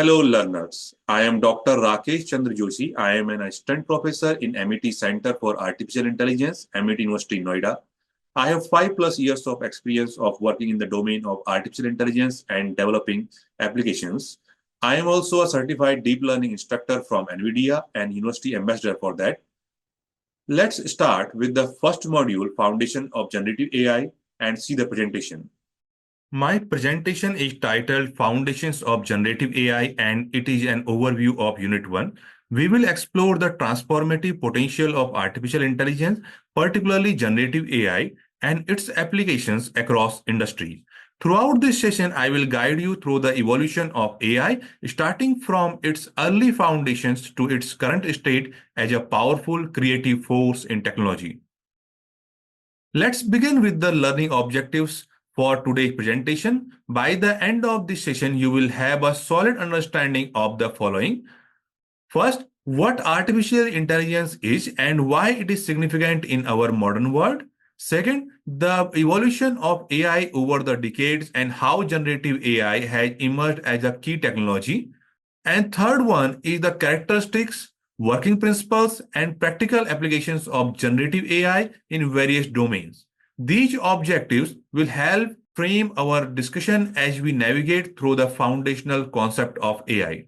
Hello, learners. I am Dr. Rakesh Chandra Joshi. I am an assistant professor in MIT Center for Artificial Intelligence, MIT University, Noida. I have 5+ years of experience of working in the domain of artificial intelligence and developing applications. I am also a certified deep learning instructor from NVIDIA and University Ambassador for that. Let's start with the first module, Foundation of Generative AI, and see the presentation. My presentation is titled Foundations of Generative AI, and it is an overview of Unit 1. We will explore the transformative potential of artificial intelligence, particularly generative AI, and its applications across industries. Throughout this session, I will guide you through the evolution of AI, starting from its early foundations to its current state as a powerful creative force in technology. Let's begin with the learning objectives for today's presentation. By the end of this session, you will have a solid understanding of the following. First, what artificial intelligence is and why it is significant in our modern world. Second, the evolution of AI over the decades and how generative AI has emerged as a key technology. And third one is the characteristics, working principles, and practical applications of generative AI in various domains. These objectives will help frame our discussion as we navigate through the foundational concept of AI.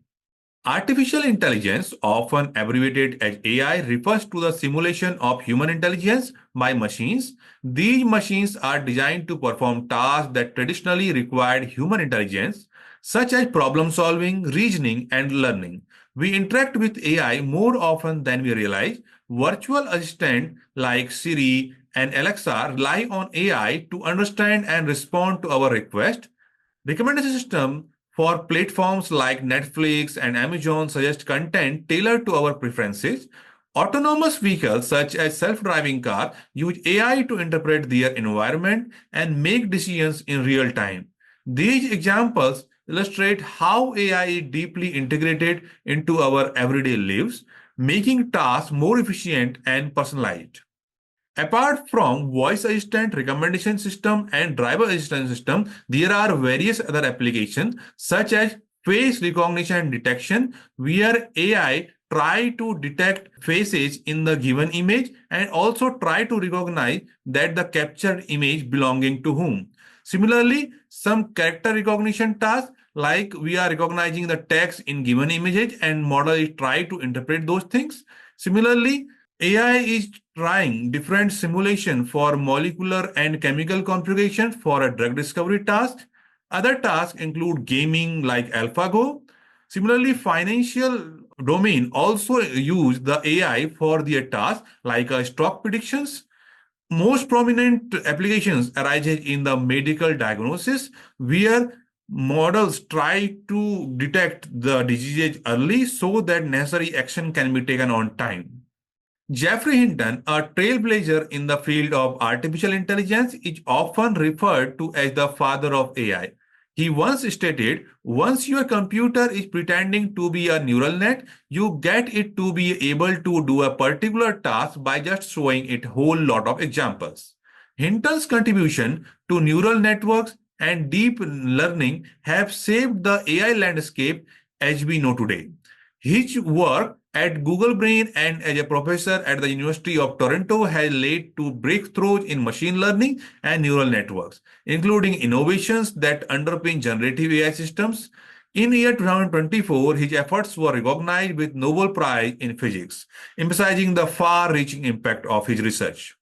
Artificial intelligence, often abbreviated as AI, refers to the simulation of human intelligence by machines. These machines are designed to perform tasks that traditionally required human intelligence, such as problem solving, reasoning, and learning. We interact with AI more often than we realize. Virtual assistants like Siri and Alexa rely on AI to understand and respond to our requests. Recommendation system for platforms like Netflix and Amazon suggest content tailored to our preferences. Autonomous vehicles such as self-driving cars use AI to interpret their environment and make decisions in real time. These examples illustrate how AI is deeply integrated into our everyday lives, making tasks more efficient and personalized. Apart from voice assistant, recommendation system, and driver assistance system, there are various other applications such as face recognition detection, where AI try to detect faces in the given image and also try to recognize that the captured image belonging to whom. Similarly, some character recognition tasks like we are recognizing the text in given images and model is try to interpret those things. Similarly, AI is trying different simulation for molecular and chemical configuration for a drug discovery task. Other tasks include gaming like AlphaGo. Similarly, financial domain also use the AI for their tasks like stock predictions. Most prominent applications arises in the medical diagnosis where models try to detect the diseases early so that necessary action can be taken on time. Geoffrey Hinton, a trailblazer in the field of artificial intelligence, is often referred to as the father of AI. He once stated, once your computer is pretending to be a neural net, you get it to be able to do a particular task by just showing it a whole lot of examples. Hinton's contribution to neural networks and deep learning have shaped the AI landscape as we know today. His work at Google Brain and as a professor at the University of Toronto has led to breakthroughs in machine learning and neural networks, including innovations that underpin generative AI systems. In year 2024, his efforts were recognized with Nobel Prize in Physics, emphasizing the far-reaching impact of his research.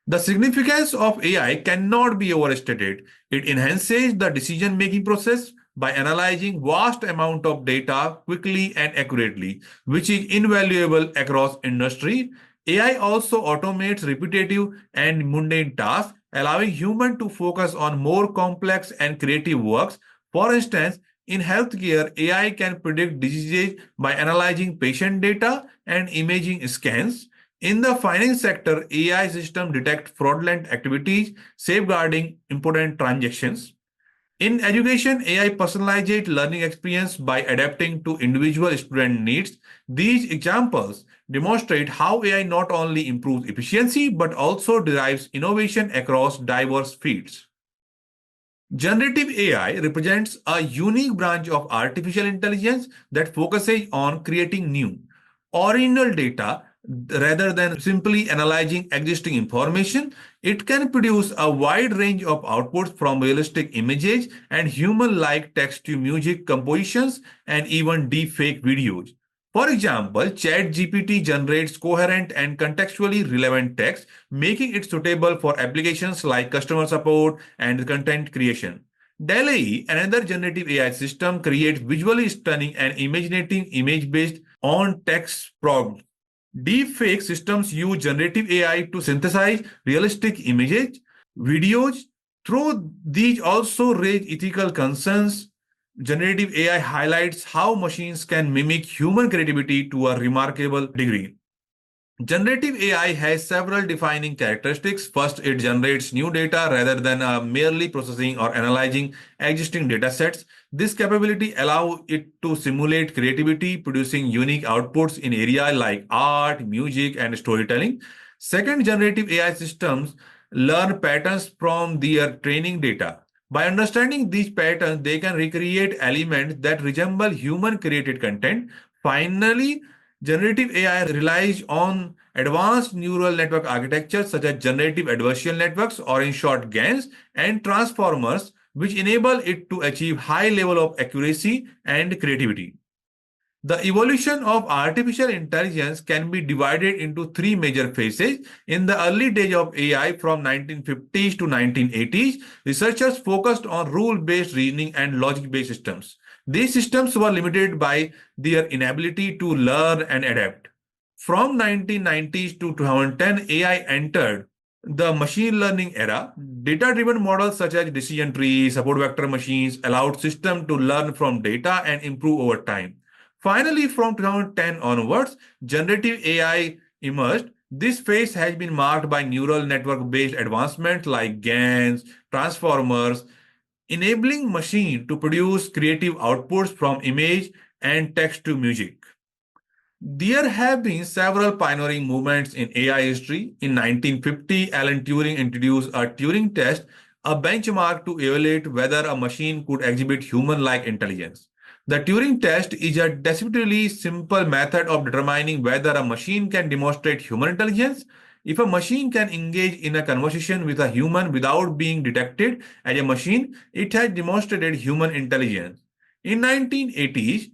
The significance of AI cannot be overstated. It enhances the decision-making process by analyzing vast amount of data quickly and accurately, which is invaluable across industry. AI also automates repetitive and mundane tasks, allowing humans to focus on more complex and creative works. For instance, in healthcare, AI can predict diseases by analyzing patient data and imaging scans. In the finance sector, AI systems detect fraudulent activities, safeguarding important transactions. In education, AI personalizes learning experience by adapting to individual student needs. These examples demonstrate how AI not only improves efficiency but also drives innovation across diverse fields. Generative AI represents a unique branch of artificial intelligence that focuses on creating new, original data rather than simply analyzing existing information. It can produce a wide range of outputs from realistic images and human like text to music compositions and even deepfake videos. For example, ChatGPT generates coherent and contextually relevant text, making it suitable for applications like customer support and content creation. DALL-E, another generative AI system, creates visually stunning and imaginating image based on text prompts. Deepfake systems use generative AI to synthesize realistic images, videos. Though these also raise ethical concerns, generative AI highlights how machines can mimic human creativity to a remarkable degree. Generative AI has several defining characteristics. First, it generates new data rather than merely processing or analyzing existing data sets. This capability allows it to simulate creativity, producing unique outputs in areas like art, music, and storytelling. Second, generative AI systems learn patterns from their training data. By understanding these patterns, they can recreate elements that resemble human created content. Finally, generative AI relies on advanced neural network architectures such as generative adversarial networks, or in short GANs, and transformers, which enable it to achieve high level of accuracy and creativity. The evolution of artificial intelligence can be divided into three major phases. In the early days of AI from 1950s to 1980s, researchers focused on rule-based reasoning and logic-based systems. These systems were limited by their inability to learn and adapt. From 1990s to 2010, AI entered the machine learning era. Data-driven models such as decision trees, support vector machines allowed systems to learn from data and improve over time. Finally, from 2010 onwards, generative AI emerged. This phase has been marked by neural network-based advancements like GANs, transformers, enabling machine to produce creative outputs from image and text to music. There have been several pioneering movements in AI history. In 1950, Alan Turing introduced a Turing test, a benchmark to evaluate whether a machine could exhibit human-like intelligence. The Turing test is a deceptively simple method of determining whether a machine can demonstrate human intelligence. If a machine can engage in a conversation with a human without being detected as a machine, it has demonstrated human intelligence. In 1980s,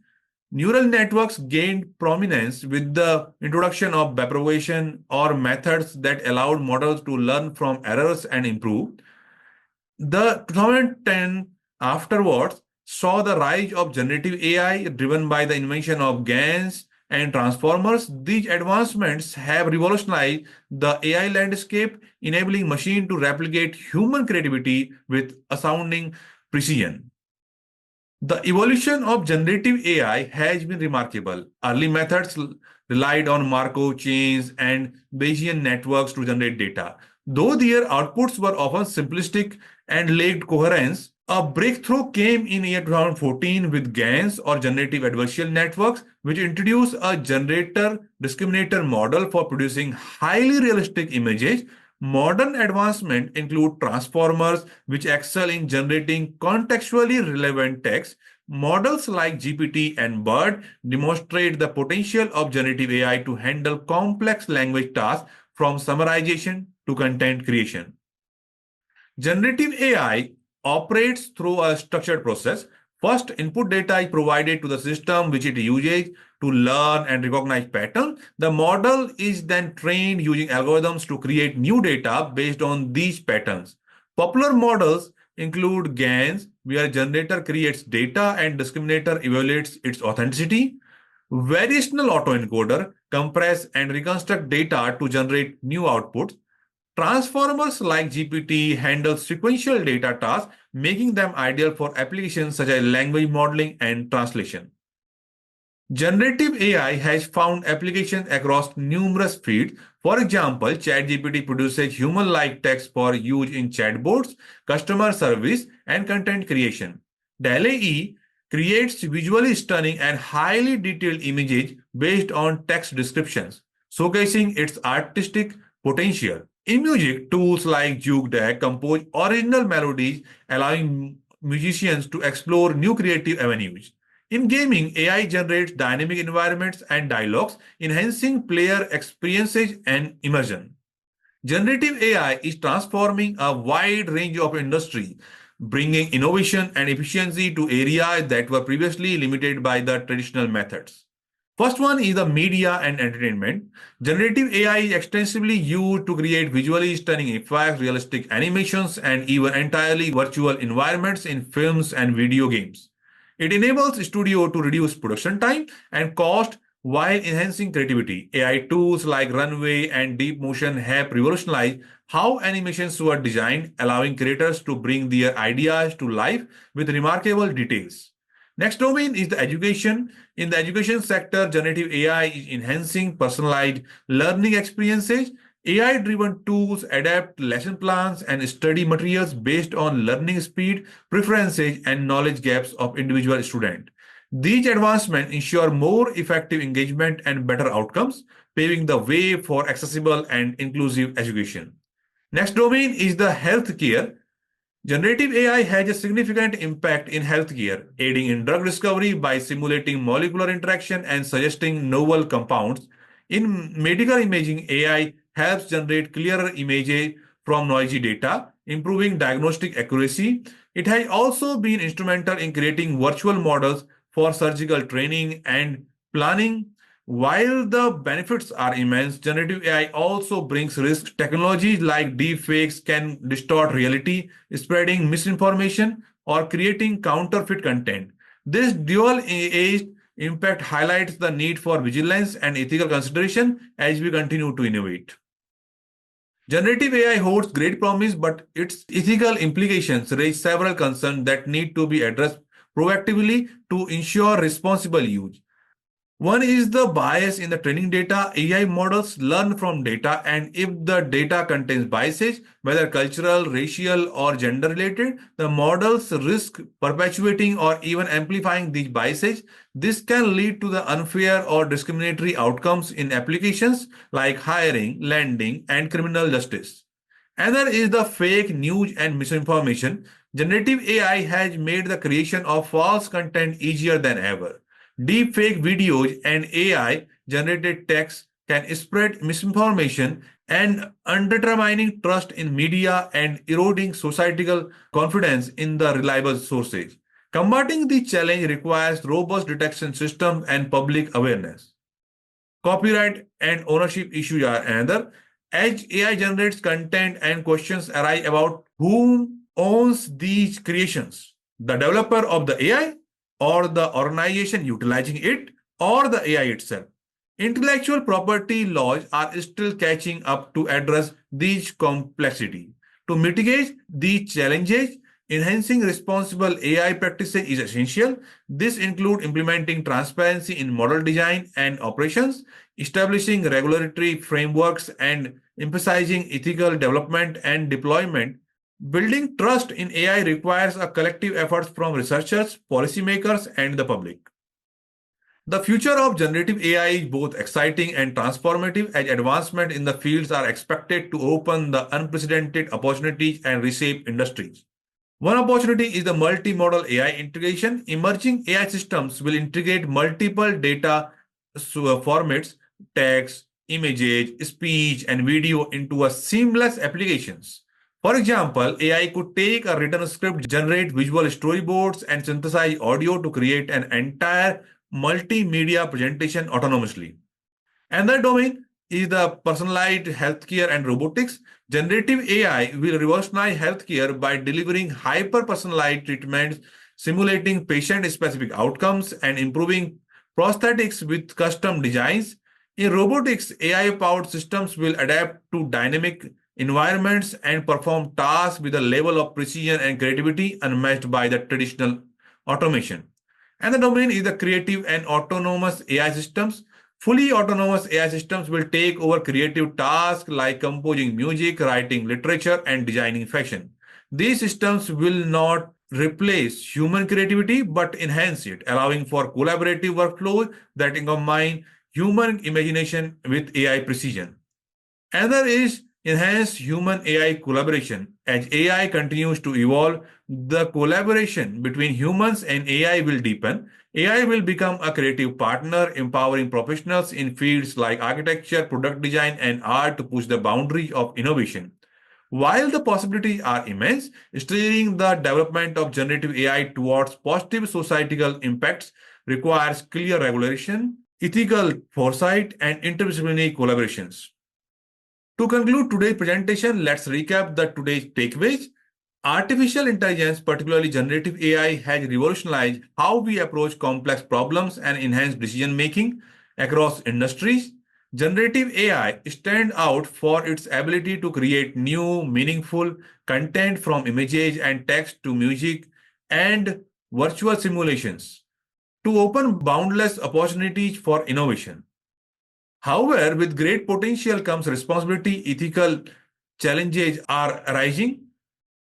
neural networks gained prominence with the introduction of backpropagation, or methods that allowed models to learn from errors and improve. The 2010 afterwards saw the rise of generative AI driven by the invention of GANs and transformers. These advancements have revolutionized the AI landscape, enabling machines to replicate human creativity with astounding precision. The evolution of generative AI has been remarkable. Early methods relied on Markov chains and Bayesian networks to generate data. Though their outputs were often simplistic and lacked coherence, a breakthrough came in year 2014 with GANs, or generative adversarial networks, which introduced a generator discriminator model for producing highly realistic images. Modern advancements include transformers, which excel in generating contextually relevant text. Models like GPT and BERT demonstrate the potential of generative AI to handle complex language tasks from summarization to content creation. Generative AI operates through a structured process. First, input data is provided to the system, which it uses to learn and recognize patterns. The model is then trained using algorithms to create new data based on these patterns. Popular models include GANs, where generator creates data and discriminator evaluates its authenticity. Variational autoencoder compress and reconstruct data to generate new outputs. Transformers like GPT handle sequential data tasks, making them ideal for applications such as language modeling and translation. Generative AI has found applications across numerous fields. For example, ChatGPT produces human-like text for use in chatbots, customer service, and content creation. DALL-E creates visually stunning and highly detailed images based on text descriptions, showcasing its artistic potential. In music, tools like Juke Deck compose original melodies, allowing musicians to explore new creative avenues. In gaming, AI generates dynamic environments and dialogues, enhancing player experiences and immersion. Generative AI is transforming a wide range of industries, bringing innovation and efficiency to areas that were previously limited by the traditional methods. First one is the media and entertainment. Generative AI is extensively used to create visually stunning effects, realistic animations, and even entirely virtual environments in films and video games. It enables studio to reduce production time and cost while enhancing creativity. AI tools like Runway and Deep Motion have revolutionized how animations were designed, allowing creators to bring their ideas to life with remarkable details. Next domain is the education. In the education sector, generative AI is enhancing personalized learning experiences. AI-driven tools adapt lesson plans and study materials based on learning speed, preferences, and knowledge gaps of individual students. These advancements ensure more effective engagement and better outcomes, paving the way for accessible and inclusive education. Next domain is the healthcare. Generative AI has a significant impact in healthcare, aiding in drug discovery by simulating molecular interaction and suggesting novel compounds. In medical imaging, AI helps generate clearer images from noisy data, improving diagnostic accuracy. It has also been instrumental in creating virtual models for surgical training and planning. While the benefits are immense, generative AI also brings risks. Technologies like deepfakes can distort reality, spreading misinformation or creating counterfeit content. This dual-edged impact highlights the need for vigilance and ethical consideration as we continue to innovate. Generative AI holds great promise, but its ethical implications raise several concerns that need to be addressed proactively to ensure responsible use. One is the bias in the training data. AI models learn from data, and if the data contains biases, whether cultural, racial, or gender related, the models risk perpetuating or even amplifying these biases. This can lead to the unfair or discriminatory outcomes in applications like hiring, lending, and criminal justice. Another is the fake news and misinformation. Generative AI has made the creation of false content easier than ever. Deepfake videos and AI generated text can spread misinformation and undermining trust in media and eroding societal confidence in the reliable sources. Combating the challenge requires robust detection systems and public awareness. Copyright and ownership issues are another. As AI generates content and questions arise about who owns these creations, the developer of the AI or the organization utilizing it or the AI itself. Intellectual property laws are still catching up to address these complexity. To mitigate these challenges, enhancing responsible AI practices is essential. This includes implementing transparency in model design and operations, establishing regulatory frameworks, and emphasizing ethical development and deployment. Building trust in AI requires a collective effort from researchers, policymakers, and the public. The future of generative AI is both exciting and transformative as advancements in the fields are expected to open the unprecedented opportunities and reshape industries. One opportunity is the multimodal AI integration. Emerging AI systems will integrate multiple data formats, text, images, speech, and video into a seamless applications. For example, AI could take a written script, generate visual storyboards, and synthesize audio to create an entire multimedia presentation autonomously. Another domain is the personalized healthcare and robotics. Generative AI will revolutionize healthcare by delivering hyper-personalized treatments, simulating patient-specific outcomes, and improving prosthetics with custom designs. In robotics, AI-powered systems will adapt to dynamic environments and perform tasks with a level of precision and creativity unmatched by the traditional automation. And the domain is the creative and autonomous AI systems. Fully autonomous AI systems will take over creative tasks like composing music, writing literature, and designing fashion. These systems will not replace human creativity but enhance it, allowing for collaborative workflows that combine human imagination with AI precision. Another is enhance human AI collaboration. As AI continues to evolve, the collaboration between humans and AI will deepen. AI will become a creative partner, empowering professionals in fields like architecture, product design, and art to push the boundaries of innovation. While the possibilities are immense, steering the development of generative AI towards positive societal impacts requires clear regulation, ethical foresight, and interdisciplinary collaborations. To conclude today's presentation, let's recap the today's takeaways. Artificial intelligence, particularly generative AI, has revolutionized how we approach complex problems and enhance decision making across industries. Generative AI stands out for its ability to create new, meaningful content from images and text to music and virtual simulations to open boundless opportunities for innovation. However, with great potential comes responsibility. Ethical challenges are arising.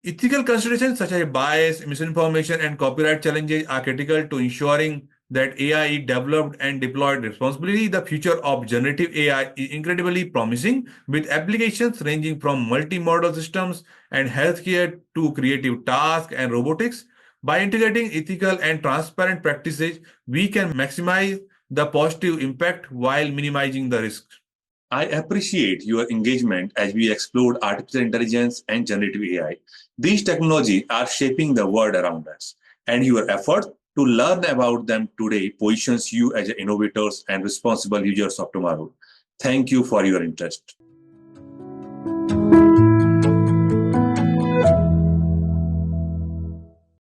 Ethical considerations such as bias, misinformation, and copyright challenges are critical to ensuring that AI is developed and deployed responsibly. The future of generative AI is incredibly promising, with applications ranging from multimodal systems and healthcare to creative tasks and robotics. By integrating ethical and transparent practices, we can maximize the positive impact while minimizing the risks. I appreciate your engagement as we explored artificial intelligence and generative AI. These technologies are shaping the world around us, and your effort to learn about them today positions you as innovators and responsible users of tomorrow. Thank you for your interest.